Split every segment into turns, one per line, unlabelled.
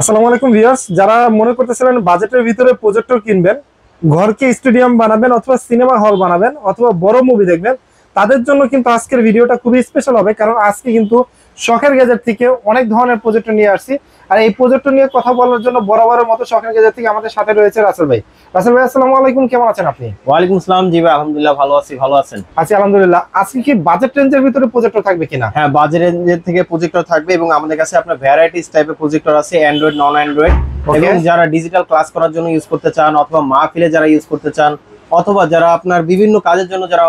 আসসালামু আলাইকুম ভিউয়ার্স, যারা মনে করতেছিলেন বাজেটের ভিতরে প্রজেক্টর কিনবেন, ঘরকে স্টেডিয়াম বানাবেন অথবা সিনেমা হল বানাবেন অথবা বড় মুভি দেখবেন, তাদের জন্য কিন্তু আজকের ভিডিওটা খুবই স্পেশাল হবে। কারণ আজকে কিন্তু শখের গ্যাজেট থেকে অনেক ধরনের প্রজেক্টর নিয়ে আসছি। আর এই প্রজেক্টর নিয়ে কথা বলার জন্য বরাবরের মতো শখের গ্যাজেট থেকে আমাদের সাথে রয়েছে রাসেল ভাই। রাসেল ভাই, আসসালামু আলাইকুম, কেমন আছেন আপনি?
ওয়ালাইকুম আসসালাম। জি ভাই, আলহামদুলিল্লাহ ভালো আছি। ভালো আছেন?
আছি আলহামদুলিল্লাহ। আজকে কি বাজেট রেঞ্জের ভিতরে প্রজেক্টর থাকবে কিনা?
হ্যাঁ, বাজেট রেঞ্জের থেকে প্রজেক্টর থাকবে এবং আমাদের কাছে আপনার ভ্যারাইটিস টাইপের প্রজেক্টর আছে, অ্যান্ড্রয়েড, নন অ্যান্ড্রয়েড। এবং যারা ডিজিটাল ক্লাস করার জন্য ইউজ করতে চান অথবা মাহফিলে যারা ইউজ করতে চান অথবা যারা আপনার বিভিন্ন কাজের জন্য যারা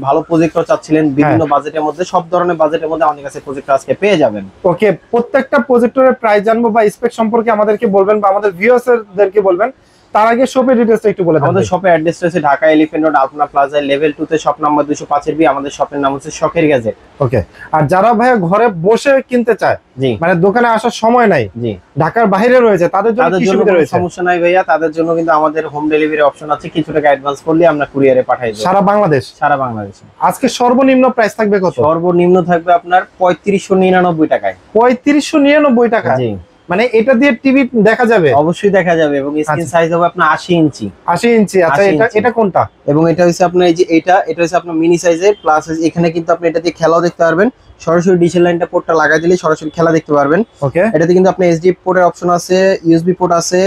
ভালো প্রজেক্টর চাচ্ছিলেন বিভিন্ন বাজেটের মধ্যে, সব ধরনের বাজেটের মধ্যে আমাদের কাছে প্রজেক্টর আজকে পেয়ে যাবেন।
ওকে, প্রত্যেকটা প্রজেক্টরের প্রাইস জানবো বা স্পেক সম্পর্কে আমাদেরকে বলবেন বা আমাদের ভিউয়ার্সদেরকে বলবেন। তার আগে শপের ডিটেইলসটা একটু বলে দেন।
আমাদের শপের অ্যাড্রেস রয়েছে ঢাকা এলিফ্যান্ট রোড, আলপনা প্লাজায় লেভেল 2 তে শপ নাম্বার 205 এর বি। আমাদের শপের নাম হচ্ছে শখের গ্যাজেট।
ওকে, আর যারা ভাইয়া ঘরে বসে কিনতে চায়,
জি
মানে দোকানে আসার সময় নাই,
জি,
ঢাকার বাইরে রয়েছে, তাদের জন্য কি সুবিধা রয়েছে?
সমস্যা নাই ভাইয়া, তাদের জন্য কিন্তু আমাদের হোম ডেলিভারি অপশন আছে। কিছু টাকা অ্যাডভান্স করলে আমরা কুরিয়ারে পাঠাই দেব
সারা বাংলাদেশ।
সারা বাংলাদেশে।
আজকে সর্বনিম্ন প্রাইস থাকবে কত?
সর্বনিম্ন থাকবে আপনার 3599 টাকায়।
3599 টাকা?
জি,
মানে এটা দিয়ে টিভি দেখা যাবে?
অবশ্যই দেখা যাবে এবং স্ক্রিন সাইজ হবে আপনার 80 ইঞ্চি।
80 ইঞ্চি? আচ্ছা,
80
এটা
ইঞ্চি।
এটা কোনটা?
এবং এটা হচ্ছে আপনার এই যে এটা হচ্ছে আপনার মিনি সাইজের প্লাস। এখানে কিন্তু আপনি এটা দিয়ে খেলাও দেখতে পারবেন। সরাসরি ডিশের লাইনটা পোর্টটা লাগাই দিলে সরাসরি খেলা দেখতে পারবেন।
ওকে,
এটাতে কিন্তু আপনি এইচডি পোর্টের অপশন আছে, ইউএসবি পোর্ট আছে,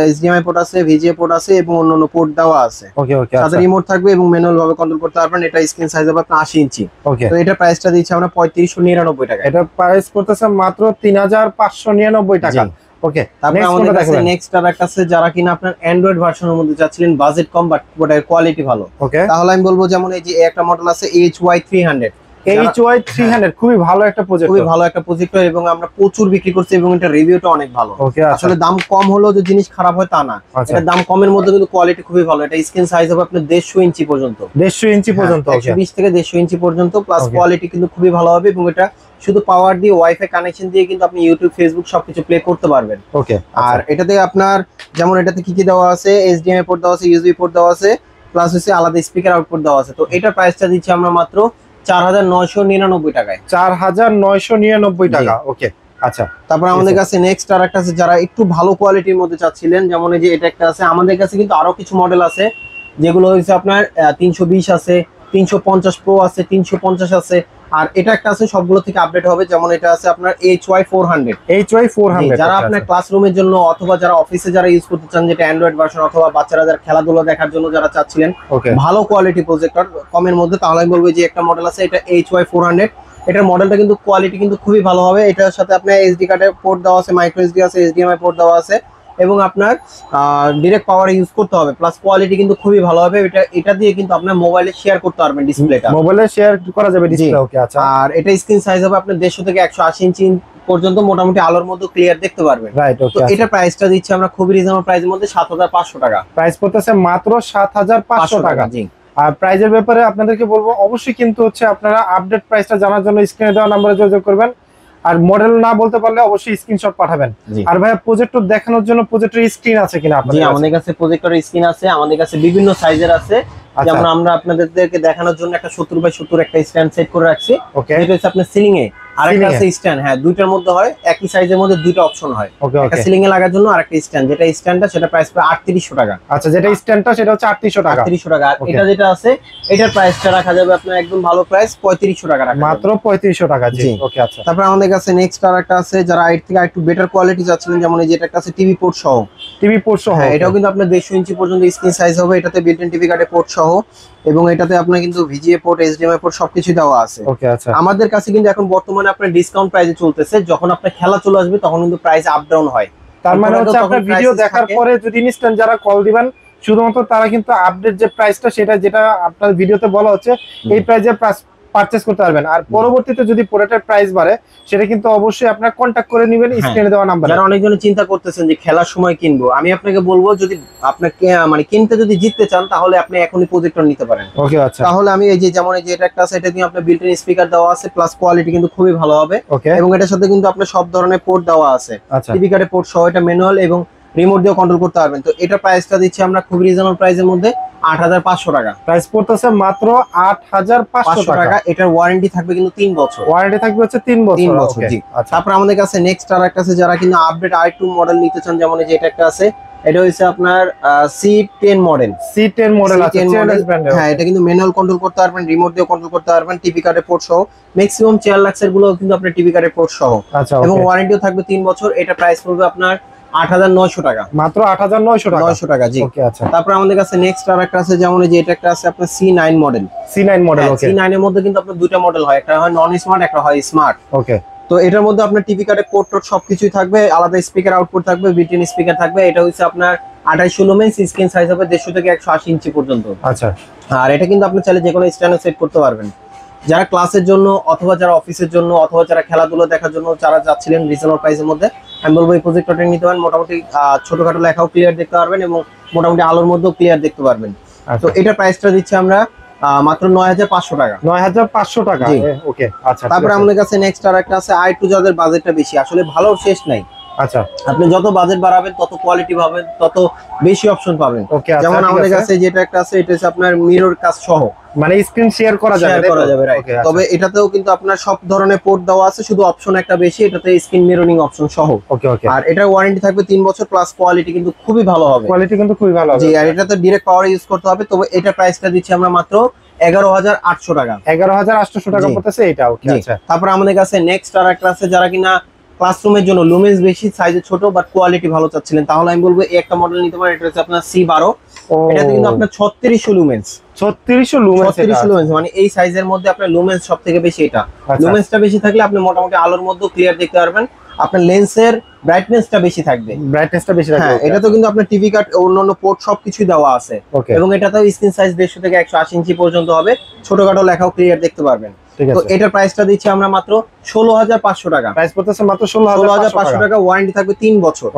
এইচডিএমআই পোর্ট আছে, ভিজিএ পোর্ট আছে এবং অন্যান্য পোর্ট দেওয়া আছে।
ওকে, ওকে,
সাথে রিমোট থাকবে এবং ম্যানুয়াল ভাবে কন্ট্রোল করতে পারবেন। এটা স্ক্রিন সাইজ হবে আপনার 80 ইঞ্চি।
ওকে,
তো এটা প্রাইসটা দিচ্ছি আমরা 3599 টাকা।
এটা প্রাইস করতেছে মাত্র 3599 টাকা। ওকে,
তারপরে আমাদের কাছে নেক্সট আর একটা আছে, যারা কিনা আপনার অ্যান্ড্রয়েড ভার্সনের মধ্যে চাচ্ছিলেন, বাজেট কম বাট ওটার কোয়ালিটি ভালো,
ওকে,
তাহলে আমি বলবো যেমন এই যে একটা মডেল আছে HY300।
HY300 খুবই ভালো একটা প্রজেক্ট,
খুবই ভালো একটা প্রজেক্টর এবং আমরা প্রচুর বিক্রি করছি এবং এটা রিভিউটা অনেক ভালো।
ওকে,
আসলে দাম কম হলেও যে জিনিস খারাপ হয় তা না, এটা দাম কমের মধ্যে কিন্তু কোয়ালিটি খুবই ভালো। এটা স্ক্রিন সাইজ হবে আপনার 150 ইঞ্চি পর্যন্ত।
150 ইঞ্চি পর্যন্ত?
120 থেকে 150 ইঞ্চি পর্যন্ত, প্লাস কোয়ালিটি কিন্তু খুবই ভালো হবে এবং এটা শুধু পাওয়ার দিয়ে ওয়াইফাই কানেকশন দিয়ে কিন্তু আপনি ইউটিউব, ফেসবুক সবকিছু প্লে করতে পারবেন।
ওকে,
আর এটাতে আপনার যেমন এটাতে কি কি দেওয়া আছে, এইচডিএমআই পোর্ট দেওয়া আছে, ইউএসবি পোর্ট দেওয়া আছে, প্লাস হচ্ছে আলাদা স্পিকার আউটপুট দেওয়া আছে। তো এটার প্রাইসটা দিচ্ছি আমরা মাত্র 4999 টাকায়।
4999 টাকা। ওকে, আচ্ছা।
তারপর আমাদের কাছে নেক্সট আর একটা আছে, যারা একটু ভালো কোয়ালিটির মধ্যে চাচ্ছিলেন, যেমন এই যে এটা একটা আছে। আমাদের কাছে কিন্তু আরো কিছু মডেল আছে, যেগুলো হচ্ছে আপনার 320 আছে, 350 প্রো আছে, 350 আছে। আর এটা একটা আছে সবগুলো থেকে আপডেট হবে, যেমন এটা আছে আপনার HY400।
HY400
যারা আপনার ক্লাসরুমের জন্য অথবা যারা অফিসে যারা ইউজ করতে চান, যেটা অ্যান্ড্রয়েড ভার্সন, অথবা বাচ্চারা যারা খেলাধুলা দেখার জন্য যারা চাচ্ছিলেন ভালো কোয়ালিটি প্রজেক্টর কমের মধ্যে, তাহলে আমি বলবো যে একটা মডেল আছে, এটা HY400। এটার মডেলটা কিন্তু কোয়ালিটি কিন্তু খুবই ভালো হবে। এটার সাথে আপনার এসডি কার্ডের পোর্ট দেওয়া আছে, মাইক্রো এসডি আছে, এইচডিএমআই পোর্ট দেওয়া আছে এবং আপনার ডাইরেক্ট পাওয়ার ইউজ করতে হবে। প্লাস কোয়ালিটি কিন্তু খুবই ভালো হবে। এটা দিয়ে কিন্তু আপনার মোবাইলে শেয়ার করতে পারবেন, ডিসপ্লেটা
মোবাইলে শেয়ার করা যাবে ডিসপ্লে। ওকে, আচ্ছা।
আর এটা স্ক্রিন সাইজ হবে আপনার 150 থেকে 180 ইঞ্চি পর্যন্ত, মোটামুটি আলোর মধ্যে ক্লিয়ার দেখতে পারবেন।
রাইট, ওকে।
তো এটা প্রাইসটা দিচ্ছি আমরা খুবই রিজনেবল প্রাইসের মধ্যে 7500 টাকা।
প্রাইস পড়তেছে মাত্র 7500 টাকা।
জি।
আর প্রাইজের ব্যাপারে আপনাদেরকে বলবো, অবশ্যই কিন্তু হচ্ছে আপনারা আপডেট প্রাইসটা জানার জন্য স্ক্রিনে দেওয়া নম্বরে যোগাযোগ করবেন। আর মডেল না বলতে পারলে অবশ্যই স্ক্রিনশট পাঠাবেন। আর ভাইয়া, প্রজেক্টর দেখানোর জন্য প্রজেক্টর স্ক্রিন আছে কিনা আপনাদের?
জি, আমাদের কাছে প্রজেক্টরের স্ক্রিন আছে, আমাদের কাছে বিভিন্ন সাইজের আছে। যেমন আমরা আপনাদেরকে দেখানোর জন্য একটা 70x70 একটা স্ট্যান্ড সেট করে রাখছি, যেটা হচ্ছে আপনার সিলিং এ, আরেকটা আছে স্ট্যান্ড। হ্যাঁ, দুইটার মধ্যে হয়, একই সাইজের মধ্যে দুইটা অপশন হয়। একটা সিলিং এ লাগার জন্য আর একটা স্ট্যান্ড, যেটা স্ট্যান্ডটা সেটা প্রাইস পড়ে 3800 টাকা।
আচ্ছা, যেটা স্ট্যান্ডটা সেটা হচ্ছে 3800 টাকা।
3800 টাকা। আর এটা যেটা আছে, এটার প্রাইসটা রাখা যাবে আপনার একদম ভালো প্রাইস 3500 টাকা রাখা,
মাত্র 3500 টাকা। জি, ওকে, আচ্ছা।
তারপর আমাদের কাছে নেক্সট আর একটা আছে, যারা এর থেকে একটু বেটার কোয়ালিটি চাচ্ছিলেন, যেমন এই যে এটা আছে টিভি পোর্ট সহ।
টিভি পোর্ট সহ?
হ্যাঁ, এটাও কিন্তু আপনার 150 ইঞ্চি পর্যন্ত স্ক্রিন সাইজ হবে। এটাতে বিল্ট-ইন টিভি কার্ডে পোর্ট সহ এবং এটাতে আপনার কিন্তু ভিজিএ পোর্ট, এইচডিএমআই পোর্ট সবকিছু দেওয়া আছে।
ওকে, আচ্ছা।
আমাদের কাছে কিন্তু এখন বর্তমানে আপনার ডিসকাউন্ট প্রাইসে চলতেছে। যখন আপনার খেলা চলে আসবে তখন কিন্তু প্রাইস আপ ডাউন হয়।
তার মানে হচ্ছে আপনার ভিডিও দেখার পরে যদি ইনস্ট্যান্ট যারা কল দিবেন, শুধুমাত্র তারা কিন্তু আপডেট যে প্রাইসটা সেটা যেটা আপনার ভিডিওতে বলা হচ্ছে এই প্রাইসে পারচেজ করতে পারবেন। আর পরবর্তীতে যদি প্রোডাক্টের প্রাইস বাড়ে, সেটা কিন্তু অবশ্যই আপনারা কন্টাক্ট করে নেবেন স্ক্রিনে দেওয়া নাম্বারে।
যারা অনেকজন চিন্তা করতেছেন যে খেলার সময় কিনবো, আমি আপনাকে বলবো যদি আপনাকে মানে কিনতে যদি জিততে চান, তাহলে আপনি এখনই প্রজেক্টর নিতে পারেন।
ওকে, আচ্ছা।
তাহলে আমি এই যে যেমন এই যে এটা একটা আছে, এটা দিয়ে আপনার বিল্ট-ইন স্পিকার দেওয়া আছে, প্লাস কোয়ালিটি কিন্তু খুবই ভালো হবে। এবং এটার সাথে কিন্তু আপনার সব ধরনের পোর্ট দেওয়া আছে, টিভি কার্ডে পোর্ট সহ। এটা ম্যানুয়াল এবং রিমোট দিয়ে কন্ট্রোল করতে পারবেন। তো এটা প্রাইসটা দিচ্ছি আমরা খুব রিজনেবল প্রাইসের মধ্যে 8500 টাকা।
প্রাইস পড়তেছে মাত্র 8500 টাকা।
এটার ওয়ারেন্টি থাকবে কিন্তু 3 বছর।
ওয়ারেন্টি থাকবে হচ্ছে 3 বছর।
3 বছর জি। তারপর আমাদের কাছে নেক্সট আর একটা আছে, যারা কিন্তু আপডেট i2 মডেল নিতে চান, যেমন এই যে এটা একটা আছে, এটা হচ্ছে আপনার C10 মডেল।
C10 মডেল আছে চেয়ারলেস ব্র্যান্ডের।
হ্যাঁ, এটা কিন্তু ম্যানুয়াল কন্ট্রোল করতে পারবেন, রিমোট দিয়ে কন্ট্রোল করতে পারবেন, টিভি কার্ডের পোর্ট সহ। ম্যাক্সিমাম চেয়ার লাক্সের গুলো কিন্তু আপনার টিভি কার্ডের পোর্ট সহ।
আচ্ছা,
এবং ওয়ারেন্টিও থাকবে 3 বছর। এটা প্রাইস পড়বে আপনার 8900 টাকা।
মাত্র 8900 টাকা।
900 টাকা জি।
ওকে আচ্ছা।
তারপর আমাদের কাছে নেক্সট আর একটা আছে, যেমন এই যে এটা একটা আছে আপনার C9 মডেল।
C9 model. ওকে।
C9 এর মধ্যে কিন্তু আপনার দুটো মডেল হয়, একটা হয় নন স্মার্ট, একটা হয় স্মার্ট।
ওকে।
তো এটার মধ্যে আপনার টিভি কার্ডে পোর্ট টোট সবকিছুই থাকবে, আলাদা স্পিকার আউটপুট থাকবে, বিল্ট-ইন স্পিকার থাকবে। এটা হচ্ছে আপনার 28 লুমেন্স, স্ক্রিন সাইজ হবে 150 থেকে 180 ইঞ্চি পর্যন্ত।
আচ্ছা।
আর এটা কিন্তু আপনি চাইলে যে কোনো স্ট্যান্ডে সেট করতে পারবেন। যারা ক্লাসের জন্য অথবা যারা অফিসের জন্য অথবা যারা খেলাধুলা দেখার জন্য যারা যাচ্ছিলেন রিজনেবল প্রাইসের মধ্যে, আমি বলবো এই প্রজেক্টরটা নিতে পারেন। মোটামুটি ছোটখাটো লেখাও ক্লিয়ার দেখতে পারবেন এবং মোটামুটি আলোর মধ্যেও ক্লিয়ার দেখতে পারবেন। তো এটা প্রাইসটা দিচ্ছি আমরা মাত্র 9500 টাকা।
9500 টাকা। ওকে আচ্ছা।
তারপর আমাদের কাছে নেক্সট আর একটা আছে i2, যাদের বাজেটটা বেশি, আসলে ভালো শেষ নাই।
আচ্ছা।
আপনি যত বাজেট বাড়াবেন তত কোয়ালিটি পাবেন, তত বেশি অপশন পাবেন। যেমন আমাদের কাছে যেটা একটা আছে, এটা হচ্ছে আপনার মিরর কাজ সহ,
মানে স্ক্রিন শেয়ার করা যাবে।
রাইট। তবে এটাতেও কিন্তু আপনার সব ধরনের পোর্ট দেওয়া আছে, শুধু অপশন একটা বেশি, এটাতে স্ক্রিন মিররিং অপশন সহ।
ওকে ওকে।
আর এটার ওয়ারেন্টি থাকবে 3 বছর, প্লাস কোয়ালিটি কিন্তু খুবই ভালো হবে।
কোয়ালিটি কিন্তু খুবই ভালো হবে
জি। আর এটাতে ডাইরেক্ট পাওয়ার ইউজ করতে হবে। তবে এটা প্রাইসটা দিচ্ছি আমরা মাত্র 11800 টাকা।
11800 টাকা পড়তেছে এটা। ওকে আচ্ছা।
তারপর আমাদের কাছে নেক্সট আর একটা আছে, যারা কিনা ক্লাসরুমের জন্য লুমেন্স বেশি, সাইজে ছোট বাট কোয়ালিটি ভালো চাচ্ছিলেন, তাহলে আমি বলবো এই একটা মডেল নিতে পারেন। এটা হচ্ছে আপনার C12। এটাতে কিন্তু আপনার 3600 লুমেন্স।
3600 লুমেন্স
মানে এই সাইজের মধ্যে আপনার লুমেন্স সবথেকে বেশি। এটা লুমেন্সটা বেশি থাকলে আপনি মোটামুটি আলোর মধ্যে ক্লিয়ার দেখতে পারবেন। আপনার লেন্সের ব্রাইটনেসটা বেশি থাকবে। হ্যাঁ, এটা তো কিন্তু আপনার টিভি কার্ড অন্যান্য পোর্ট সবকিছু দেওয়া আছে। এবং এটাতেও স্ক্রিন সাইজ 150 থেকে 180 ইঞ্চি পর্যন্ত হবে, ছোটখাটো লেখাও ক্লিয়ার দেখতে পারবেন। তো এটার প্রাইসটা দিচ্ছি আমরা মাত্র 16500 টাকা।
প্রাইস পড়তেছে মাত্র 16500
টাকা। ওয়ারেন্টি থাকবে 3 বছর।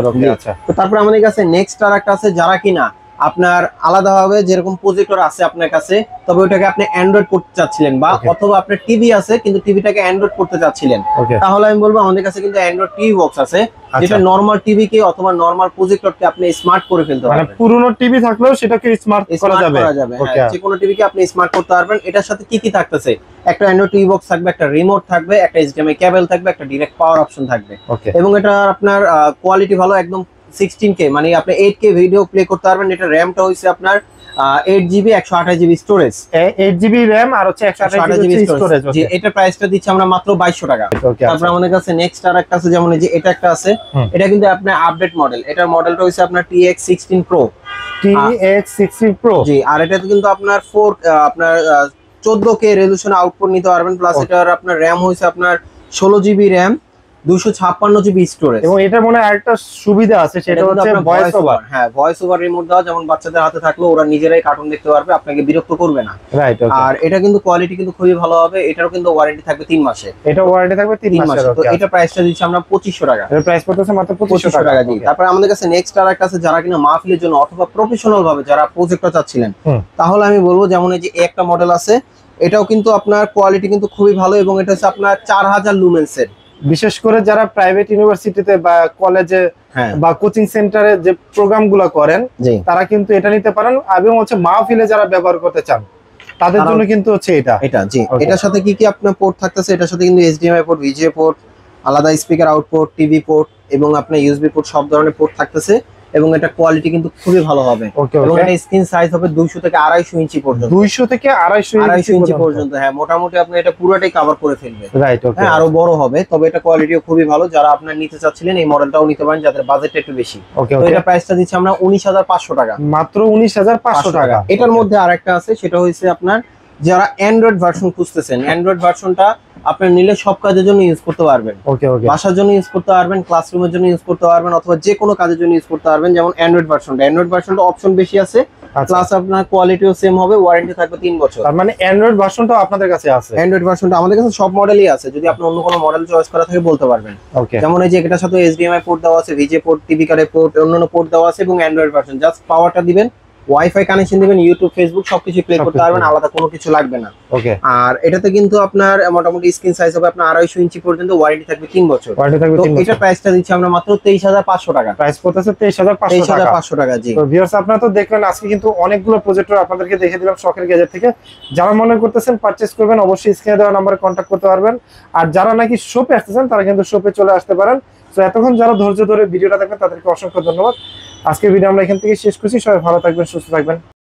ওকে আচ্ছা।
তো তারপর আমাদের কাছে নেক্সট আর একটা আছে, যারা কিনা আপনার আলাদাভাবে যেরকম প্রজেক্টর আছে আপনার কাছে, তবে ওটাকে আপনি অ্যান্ড্রয়েড করতে চাচ্ছিলেন, বা অথবা আপনার টিভি আছে কিন্তু টিভিটাকে অ্যান্ড্রয়েড করতে চাচ্ছিলেন, তাহলে আমি বলবো আমাদের কাছে কিন্তু অ্যান্ড্রয়েড টিভি বক্স আছে, যেটা নরমাল টিভি কে অথবা নরমাল প্রজেক্টরকে আপনি স্মার্ট করে ফেলতে পারবেন।
মানে পুরনো টিভি থাকলেও সেটাকে স্মার্ট করা যাবে।
হ্যাঁ, যে কোনো টিভিকে আপনি স্মার্ট করতে পারবেন। এটার সাথে কি কি থাকতেছে, একটা অ্যান্ড্রয়েড টিভি বক্স থাকবে, একটা রিমোট থাকবে, একটা HDMI কেবল থাকবে, একটা ডাইরেক্ট পাওয়ার অপশন থাকবে। এবং এটা আপনার কোয়ালিটি ভালো, একদম 16K, মানে আপনি 8K ভিডিও প্লে করতে পারবেন। এটা র্যামটা হইছে আপনার 8GB 128GB storage.
8GB RAM আর হচ্ছে 128GB স্টোরেজ।
জি। এটা প্রাইসটা দিচ্ছি আমরা মাত্র 2200 টাকা। তারপর আমাদের কাছে নেক্সট আর একটা আছে, যেমন এই যে এটা একটা আছে, এটা কিন্তু আপনার আপডেট মডেল। এটার মডেলটা হইছে আপনার TX16 Pro। জি। আর এটাতে কিন্তু আপনার 14K রেজোলিউশন আউটপুট নিতে পারবেন, প্লাস এটার আপনার র্যাম হইছে আপনার 16GB র্যাম, 256GB স্টোরেজ।
এবং এটা মনে হয় আরেকটা সুবিধা আছে, সেটা হচ্ছে ভয়েস ওভার।
হ্যাঁ, ভয়েস ওভার রিমোট দেওয়া, যেমন বাচ্চাদের হাতে থাকলে ওরা নিজেরাই কার্টুন দেখতে পারবে, আপনাকে বিরক্ত করবে না।
রাইট।
আর এটা কিন্তু কোয়ালিটি কিন্তু খুবই ভালো হবে। এটারও কিন্তু ওয়ারেন্টি থাকবে 3 মাসে।
এটা ওয়ারেন্টি থাকবে 3 মাসের।
তো এটা প্রাইসটা দিচ্ছি আমরা 2500 টাকা।
এর প্রাইস পড়তেছে মাত্র 2500 টাকা।
জি। তারপর আমাদের কাছে নেক্সট আর একটা আছে, যারা কিনা মাহফিলের জন্য অথবা প্রফেশনাল ভাবে যারা প্রজেক্টর চাচ্ছিলেন, তাহলে আমি বলবো যেমন এই যে একটা মডেল আছে, এটাও কিন্তু আপনার কোয়ালিটি কিন্তু খুবই ভালো, এবং এটা হচ্ছে আপনার 4000 লুমেন্সের।
বিশেষ করে যারা প্রাইভেট ইউনিভার্সিটিতে বা কলেজে বা কোচিং সেন্টারে যে প্রোগ্রামগুলো করেন, তারা কিন্তু এটা নিতে পারেন। এবং হচ্ছে মাহফিলে যারা ব্যবহার করতে চান তাদের জন্য কিন্তু হচ্ছে এটা।
জি। এটার সাথে কি কি আপনার পোর্ট থাকতেছে, এটার সাথে কিন্তু HDMI পোর্ট, VGA পোর্ট, আলাদা স্পিকার আউটপুট, টিভি পোর্ট এবং আপনার USB পোর্ট, সব ধরনের পোর্ট থাকতেছে। এবং এটা কোয়ালিটি কিন্তু খুবই ভালো হবে। এবং এটা স্ক্রিন সাইজ হবে 200 থেকে 250 ইঞ্চি পর্যন্ত।
200 থেকে 250
ইঞ্চি পর্যন্ত। হ্যাঁ, মোটামুটি আপনি এটা পুরোটাই কভার করে ফেলবে।
রাইট। ওকে।
হ্যাঁ, আরো বড় হবে, তবে এটা কোয়ালিটিও খুবই ভালো। যারা আপনার নিতে চাচ্ছিলেন এই মডেলটাও নিতে পারেন, যাদের বাজেটটা একটু বেশি।
ওকে।
তো এটা প্রাইসটা দিচ্ছি আমরা 19500 টাকা।
মাত্র 19500 টাকা।
এটার মধ্যে আরেকটা আছে, সেটা হইছে আপনার যারা অ্যান্ড্রয়েড ভার্সন খুঁজতেছেন, অ্যান্ড্রয়েড ভার্সনটা আপনি নিলে সব কাজের জন্য ইউজ করতে পারবেন।
ওকে ওকে।
বাসার জন্য ইউজ করতে পারবেন, ক্লাসরুমের জন্য ইউজ করতে পারবেন, অথবা যে কোনো কাজের জন্য ইউজ করতে পারবেন। যেমন অ্যান্ড্রয়েড ভার্সনটা অপশন বেশি আছে, প্লাস আপনার কোয়ালিটিও সেম হবে, ওয়ারেন্টি থাকবে 3 বছর।
তার মানে অ্যান্ড্রয়েড ভার্সনটাও আপনাদের কাছে আছে?
অ্যান্ড্রয়েড ভার্সনটা আমাদের কাছে সব মডেলই আছে, যদি আপনি অন্য কোনো মডেল চয়েস করা থাকে বলতে পারবেন।
ওকে।
যেমন এই যে এটার সাথে HDMI পোর্ট দেওয়া আছে, VGA পোর্ট, টিভি কার্ডের পোর্ট, অন্যান্য পোর্ট দেওয়া আছে, এবং অ্যান্ড্রয়েড ভার্সন জাস্ট পাওয়ারটা দিবেন, ওয়াইফাই কানেকশন দিবেন, ইউটিউব ফেসবুক সবকিছু প্লে করতে পারবেন, আলাদা কোনো কিছু লাগবে না।
ওকে।
আর এটাতে কিন্তু আপনার মোটামুটি স্ক্রিন সাইজ হবে আপনার 250 ইঞ্চি পর্যন্ত, ওয়ারেন্টি থাকবে 3 বছর।
ওয়ারেন্টি থাকবে 3 বছর।
এটা প্রাইসটা দিচ্ছি আমরা মাত্র 23500 টাকা।
প্রাইস পড়তেছে 23500 টাকা।
23500 টাকা জি।
তো ভিউয়ার্স আপনারা তো দেখলেন আজকে কিন্তু অনেকগুলো প্রজেক্টর আপনাদেরকে দেখে দিলাম শখের গ্যাজেট থেকে। যারা মনে করতেছেন পারচেজ করবেন অবশ্যই স্ক্রিনে দেওয়া নম্বরে কন্ট্যাক্ট করতে পারবেন। আর যারা নাকি শপে আসতেছেন তারা কিন্তু শপে চলে আসতে পারেন। তো এতক্ষণ যারা ধৈর্য ধরে ভিডিওটা দেখবেন তাদেরকে অসংখ্য ধন্যবাদ। আজকের ভিডিও আমরা এখান থেকে শেষ করছি। সবাই ভালো থাকবেন, সুস্থ থাকবেন।